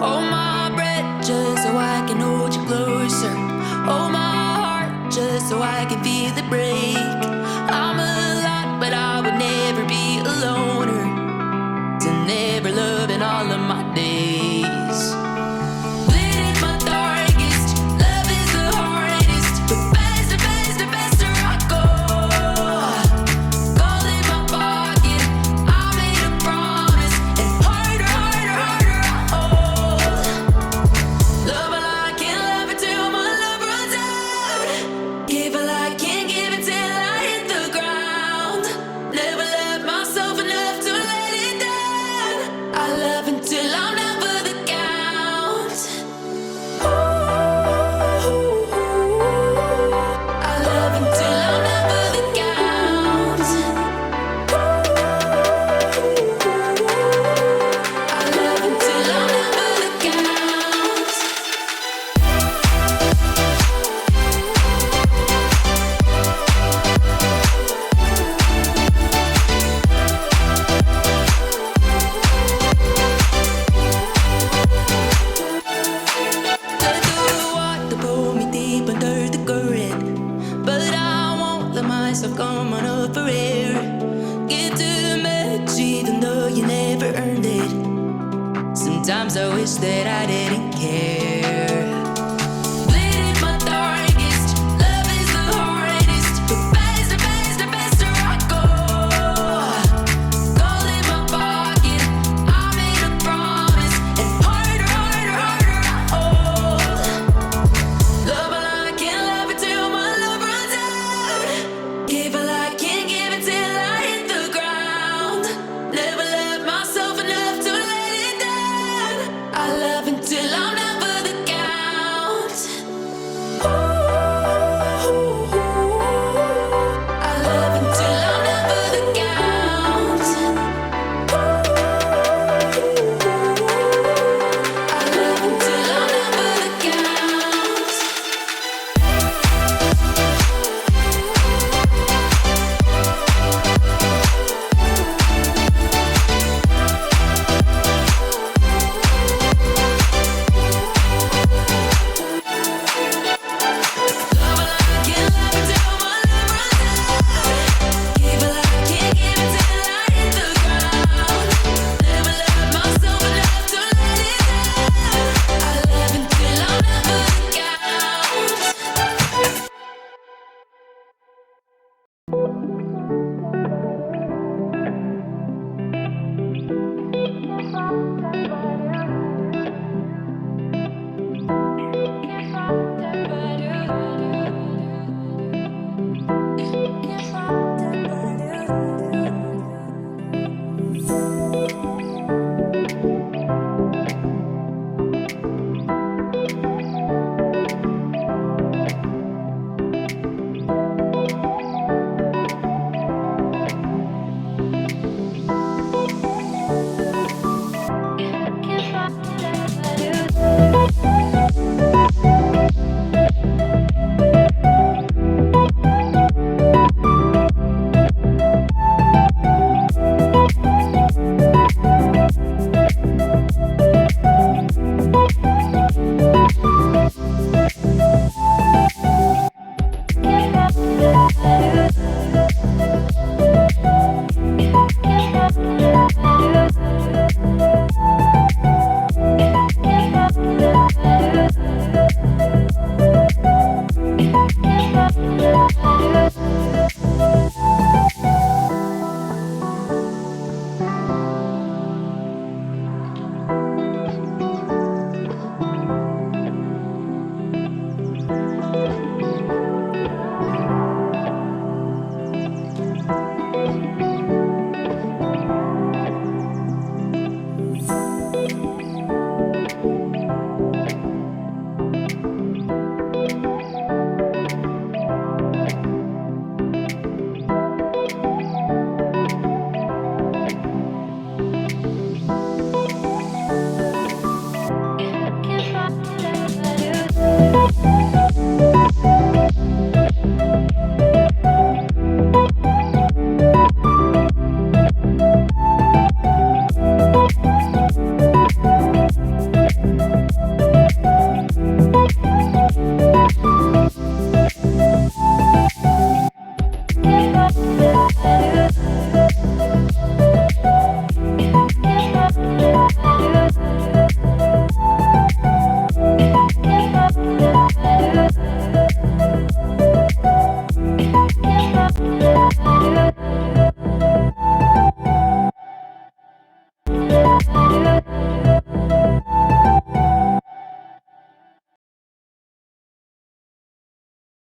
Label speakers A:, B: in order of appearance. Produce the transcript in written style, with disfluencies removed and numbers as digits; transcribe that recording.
A: Hold my breath just so I can hold you closer. Hold my heart just so I can feel it break. I'm a lot, but I would never be a loner. To never love in all of my days. Bleed is my darkest, love is the hardest. But faster, faster, faster I go. Gold in my pocket, I made a promise. And harder, harder, harder I hold. Love all I can, love it till my love runs out. Give all I can, give it till I hit the ground. Never love myself enough to let it down. I love until I'm down for the count. I love until I'm down for the count. I love until I'm down for the count. Let the water pull me deep under the current, but I won't let myself come on up for air. Get too much even though you never earned it. Sometimes I wish that I didn't care. Bleed is my darkest, love is the hardest. But faster, faster, faster I go. Gold in my pocket, I made a promise. And harder, harder, harder I hold. Love all I can, love it till my love runs out. Give all I can, give it till I hit the ground. Never love myself enough to let it down. I love until I'm down for the count.